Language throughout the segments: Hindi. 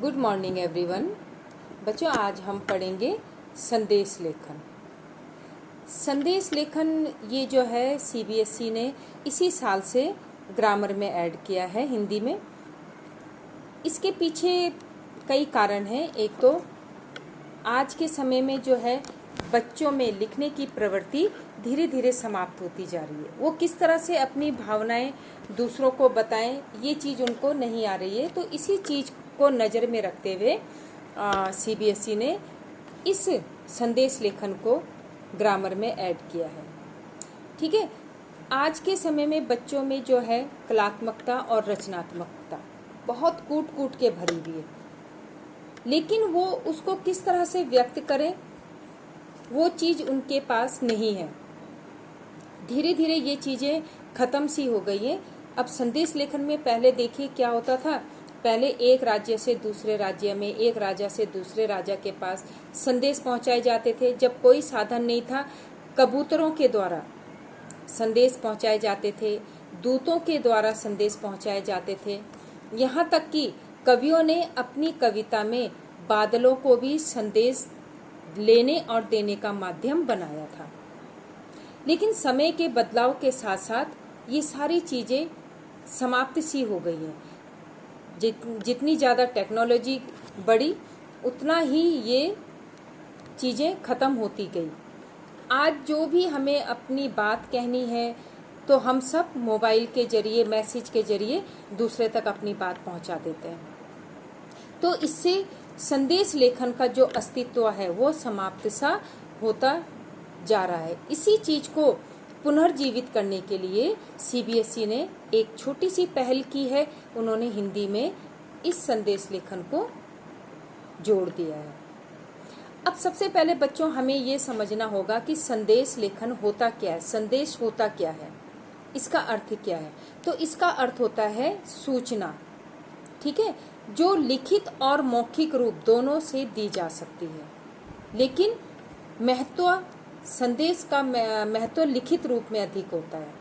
Good morning everyone. बच्चों, आज हम पढ़ेंगे संदेश लेखन। संदेश लेखन ये जो है सीबीएसई ने इसी साल से ग्रामर में ऐड किया है हिंदी में। इसके पीछे कई कारण हैं। एक तो आज के समय में जो है बच्चों में लिखने की प्रवृत्ति धीरे धीरे समाप्त होती जा रही है। वो किस तरह से अपनी भावनाएं दूसरों को बताएं, ये चीज़ उनको नहीं आ रही है। तो इसी चीज़ को नज़र में रखते हुए सीबीएसई ने इस संदेश लेखन को ग्रामर में ऐड किया है। ठीक है। आज के समय में बच्चों में जो है कलात्मकता और रचनात्मकता बहुत कूट कूट के भरी हुई है, लेकिन वो उसको किस तरह से व्यक्त करें वो चीज़ उनके पास नहीं है। धीरे धीरे ये चीज़ें ख़त्म सी हो गई है। अब संदेश लेखन में पहले देखिए क्या होता था। पहले एक राज्य से दूसरे राज्य में, एक राजा से दूसरे राजा के पास संदेश पहुंचाए जाते थे। जब कोई साधन नहीं था, कबूतरों के द्वारा संदेश पहुंचाए जाते थे, दूतों के द्वारा संदेश पहुंचाए जाते थे। यहाँ तक कि कवियों ने अपनी कविता में बादलों को भी संदेश लेने और देने का माध्यम बनाया था। लेकिन समय के बदलाव के साथ साथ ये सारी चीज़ें समाप्त सी हो गई हैं। जितनी ज़्यादा टेक्नोलॉजी बढ़ी उतना ही ये चीज़ें ख़त्म होती गई। आज जो भी हमें अपनी बात कहनी है तो हम सब मोबाइल के जरिए, मैसेज के जरिए दूसरे तक अपनी बात पहुंचा देते हैं। तो इससे संदेश लेखन का जो अस्तित्व है वो समाप्त सा होता जा रहा है। इसी चीज को पुनर्जीवित करने के लिए सीबीएसई ने एक छोटी सी पहल की है। उन्होंने हिंदी में इस संदेश लेखन को जोड़ दिया है। अब सबसे पहले बच्चों हमें ये समझना होगा कि संदेश लेखन होता क्या है, संदेश होता क्या है, इसका अर्थ क्या है। तो इसका अर्थ होता है सूचना। ठीक है, जो लिखित और मौखिक रूप दोनों से दी जा सकती है, लेकिन संदेश का महत्व लिखित रूप में अधिक होता है।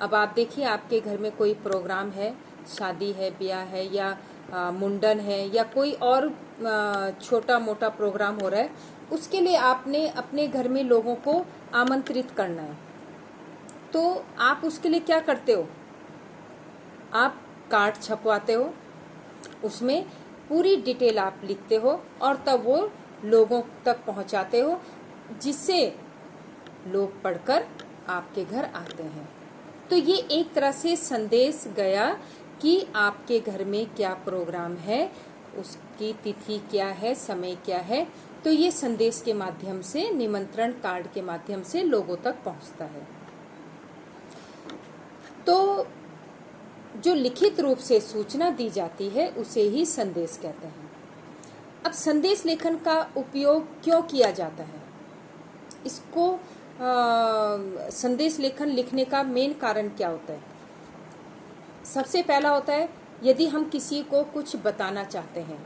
अब आप देखिए, आपके घर में कोई प्रोग्राम है, शादी है, ब्याह है या मुंडन है या कोई और छोटा मोटा प्रोग्राम हो रहा है, उसके लिए आपने अपने घर में लोगों को आमंत्रित करना है। तो आप उसके लिए क्या करते हो? आप कार्ड छपवाते हो, उसमें पूरी डिटेल आप लिखते हो और तब वो लोगों तक पहुंचाते हो, जिससे लोग पढ़कर आपके घर आते हैं। तो ये एक तरह से संदेश गया कि आपके घर में क्या प्रोग्राम है, उसकी तिथि क्या है, समय क्या है। तो ये संदेश के माध्यम से, निमंत्रण कार्ड के माध्यम से लोगों तक पहुंचता है। तो जो लिखित रूप से सूचना दी जाती है उसे ही संदेश कहते हैं। अब संदेश लेखन का उपयोग क्यों किया जाता है? इसको संदेश लेखन लिखने का मेन कारण क्या होता है? सबसे पहला होता है, यदि हम किसी को कुछ बताना चाहते हैं,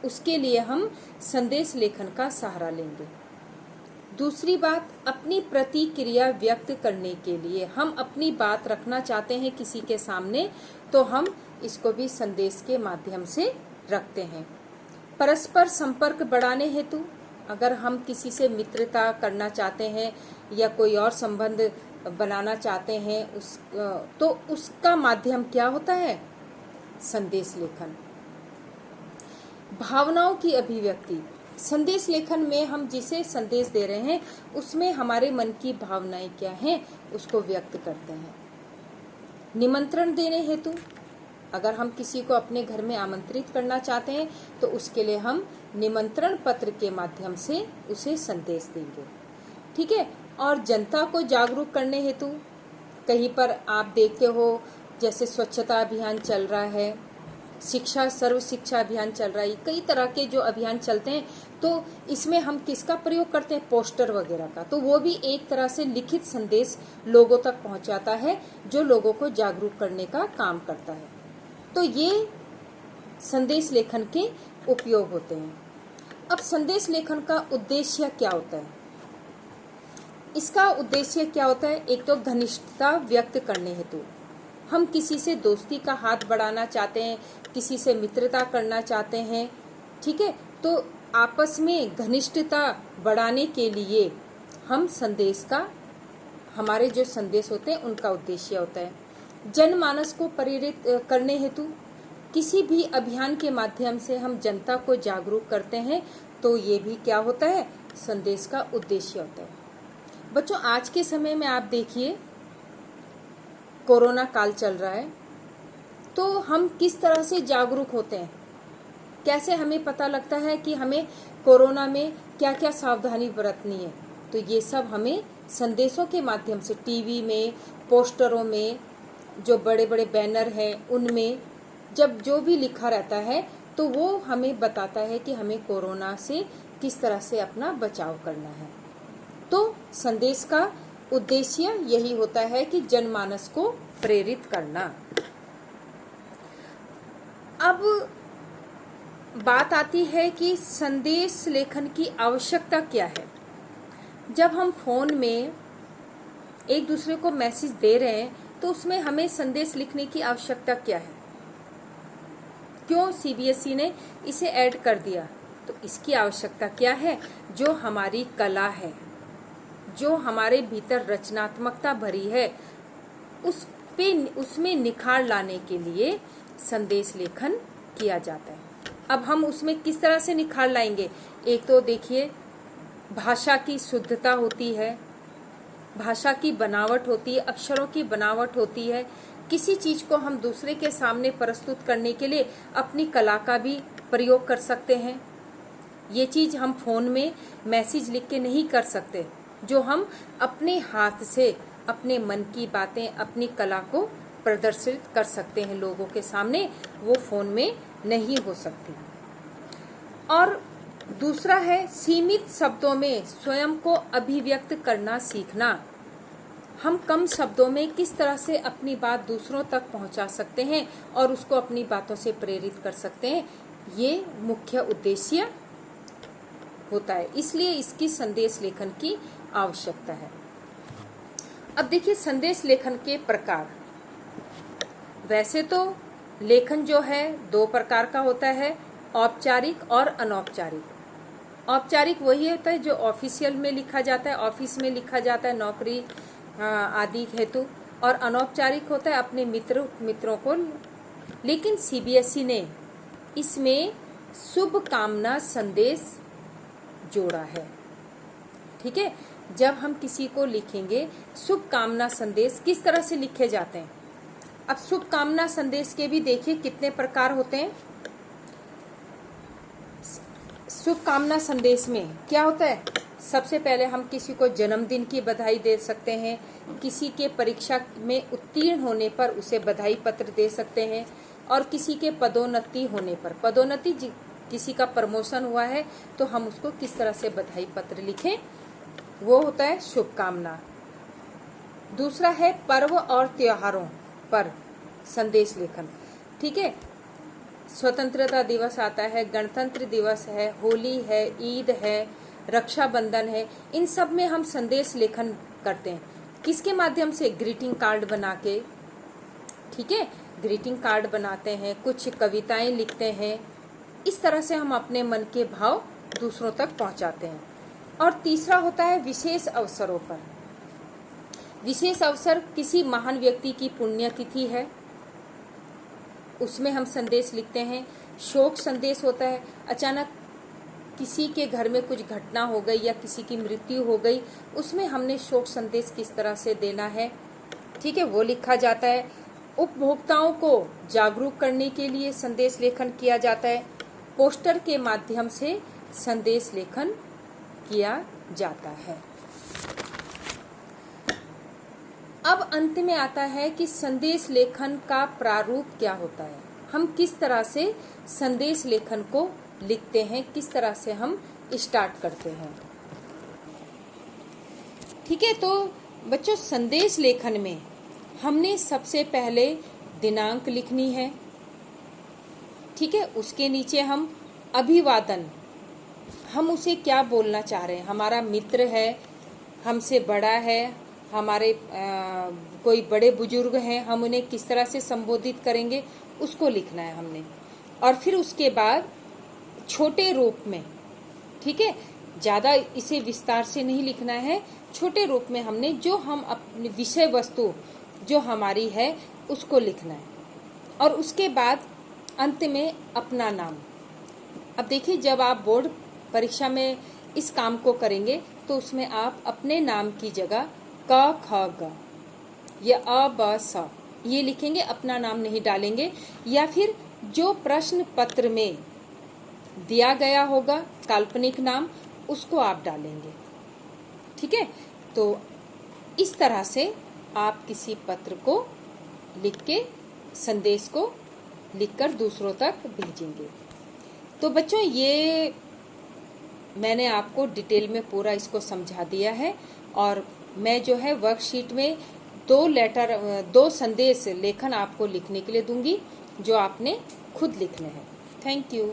उसके लिए हम संदेश लेखन का सहारा लेंगे। दूसरी बात, अपनी प्रतिक्रिया व्यक्त करने के लिए हम अपनी बात रखना चाहते हैं किसी के सामने, तो हम इसको भी संदेश के माध्यम से रखते हैं। परस्पर संपर्क बढ़ाने हेतु, अगर हम किसी से मित्रता करना चाहते हैं या कोई और संबंध बनाना चाहते हैं, तो उसका माध्यम क्या होता है? संदेश लेखन। भावनाओं की अभिव्यक्ति, संदेश लेखन में हम जिसे संदेश दे रहे हैं उसमें हमारे मन की भावनाएं क्या हैं उसको व्यक्त करते हैं। निमंत्रण देने हेतु, अगर हम किसी को अपने घर में आमंत्रित करना चाहते हैं तो उसके लिए हम निमंत्रण पत्र के माध्यम से उसे संदेश देंगे। ठीक है। और जनता को जागरूक करने हेतु, कहीं पर आप देखते हो जैसे स्वच्छता अभियान चल रहा है, शिक्षा सर्व शिक्षा अभियान चल रहा है, कई तरह के जो अभियान चलते हैं, तो इसमें हम किसका प्रयोग करते हैं? पोस्टर वगैरह का। तो वो भी एक तरह से लिखित संदेश लोगों तक पहुंचाता है, जो लोगों को जागरूक करने का काम करता है। तो ये संदेश लेखन के उपयोग होते हैं। अब संदेश लेखन का उद्देश्य क्या होता है? इसका उद्देश्य क्या होता है? एक तो घनिष्ठता व्यक्त करने हेतु, हम किसी से दोस्ती का हाथ बढ़ाना चाहते हैं, किसी से मित्रता करना चाहते हैं, ठीक है, तो आपस में घनिष्ठता बढ़ाने के लिए हम संदेश का, हमारे जो संदेश होते हैं उनका उद्देश्य होता है जनमानस को प्रेरित करने हेतु किसी भी अभियान के माध्यम से हम जनता को जागरूक करते हैं, तो ये भी क्या होता है, संदेश का उद्देश्य होता है। बच्चों, आज के समय में आप देखिए कोरोना काल चल रहा है, तो हम किस तरह से जागरूक होते हैं, कैसे हमें पता लगता है कि हमें कोरोना में क्या क्या सावधानी बरतनी है, तो ये सब हमें संदेशों के माध्यम से, टीवी में, पोस्टरों में, जो बड़े बड़े बैनर हैं उनमें जब जो भी लिखा रहता है तो वो हमें बताता है कि हमें कोरोना से किस तरह से अपना बचाव करना है। तो संदेश का उद्देश्य यही होता है कि जनमानस को प्रेरित करना। अब बात आती है कि संदेश लेखन की आवश्यकता क्या है। जब हम फोन में एक दूसरे को मैसेज दे रहे हैं तो उसमें हमें संदेश लिखने की आवश्यकता क्या है, क्यों सीबीएसई ने इसे ऐड कर दिया, तो इसकी आवश्यकता क्या है, जो हमारी कला है, जो हमारे भीतर रचनात्मकता भरी है, उसमें निखार लाने के लिए संदेश लेखन किया जाता है। अब हम उसमें किस तरह से निखार लाएंगे, एक तो देखिए भाषा की शुद्धता होती है, भाषा की बनावट होती है, अक्षरों की बनावट होती है। किसी चीज को हम दूसरे के सामने प्रस्तुत करने के लिए अपनी कला का भी प्रयोग कर सकते हैं। ये चीज हम फोन में मैसेज लिख के नहीं कर सकते, जो हम अपने हाथ से अपने मन की बातें, अपनी कला को प्रदर्शित कर सकते हैं लोगों के सामने, वो फोन में नहीं हो सकती। और दूसरा है सीमित शब्दों में स्वयं को अभिव्यक्त करना सीखना। हम कम शब्दों में किस तरह से अपनी बात दूसरों तक पहुंचा सकते हैं और उसको अपनी बातों से प्रेरित कर सकते हैं, ये मुख्य उद्देश्य होता है। इसलिए इसकी संदेश लेखन की आवश्यकता है। अब देखिए संदेश लेखन के प्रकार। वैसे तो लेखन जो है दो प्रकार का होता है, औपचारिक और अनौपचारिक। औपचारिक वही होता है जो ऑफिशियल में लिखा जाता है, ऑफिस में लिखा जाता है नौकरी आदि हेतु, और अनौपचारिक होता है अपने मित्रों को। लेकिन सीबीएसई ने इसमें शुभ कामना संदेश जोड़ा है, ठीक है। जब हम किसी को लिखेंगे शुभ कामना संदेश किस तरह से लिखे जाते हैं। अब शुभ कामना संदेश के भी देखिए कितने प्रकार होते हैं। शुभ कामना संदेश में क्या होता है, सबसे पहले हम किसी को जन्मदिन की बधाई दे सकते हैं, किसी के परीक्षा में उत्तीर्ण होने पर उसे बधाई पत्र दे सकते हैं, और किसी के पदोन्नति होने पर, पदोन्नति किसी का प्रमोशन हुआ है तो हम उसको किस तरह से बधाई पत्र लिखें, वो होता है शुभकामना। दूसरा है पर्व और त्योहारों पर संदेश लेखन, ठीक है। स्वतंत्रता दिवस आता है, गणतंत्र दिवस है, होली है, ईद है, रक्षाबंधन है, इन सब में हम संदेश लेखन करते हैं। किसके माध्यम से, ग्रीटिंग कार्ड बना के, ठीक है, ग्रीटिंग कार्ड बनाते हैं, कुछ कविताएं लिखते हैं, इस तरह से हम अपने मन के भाव दूसरों तक पहुंचाते हैं। और तीसरा होता है विशेष अवसरों पर। विशेष अवसर किसी महान व्यक्ति की पुण्यतिथि है, उसमें हम संदेश लिखते हैं। शोक संदेश होता है, अचानक किसी के घर में कुछ घटना हो गई या किसी की मृत्यु हो गई, उसमें हमने शोक संदेश किस तरह से देना है, ठीक है, वो लिखा जाता है। उपभोक्ताओं को जागरूक करने के लिए संदेश लेखन किया जाता है। पोस्टर के माध्यम से संदेश लेखन किया जाता है। अब अंत में आता है कि संदेश लेखन का प्रारूप क्या होता है, हम किस तरह से संदेश लेखन को लिखते हैं, किस तरह से हम स्टार्ट करते हैं, ठीक है। तो बच्चों संदेश लेखन में हमने सबसे पहले दिनांक लिखनी है, ठीक है। उसके नीचे हम अभिवादन, हम उसे क्या बोलना चाह रहे हैं, हमारा मित्र है, हमसे बड़ा है, हमारे कोई बड़े बुजुर्ग हैं, हम उन्हें किस तरह से संबोधित करेंगे उसको लिखना है हमने। और फिर उसके बाद छोटे रूप में, ठीक है, ज़्यादा इसे विस्तार से नहीं लिखना है, छोटे रूप में हमने जो हम अपनी विषय वस्तु जो हमारी है उसको लिखना है। और उसके बाद अंत में अपना नाम। अब देखिए, जब आप बोर्ड परीक्षा में इस काम को करेंगे तो उसमें आप अपने नाम की जगह क ख ग या अ ब स ये लिखेंगे, अपना नाम नहीं डालेंगे। या फिर जो प्रश्न पत्र में दिया गया होगा काल्पनिक नाम, उसको आप डालेंगे, ठीक है। तो इस तरह से आप किसी पत्र को लिख के, संदेश को लिखकर दूसरों तक भेजेंगे। तो बच्चों, ये मैंने आपको डिटेल में पूरा इसको समझा दिया है। और मैं जो है वर्कशीट में 2 संदेश लेखन आपको लिखने के लिए दूंगी, जो आपने खुद लिखने हैं। Thank you.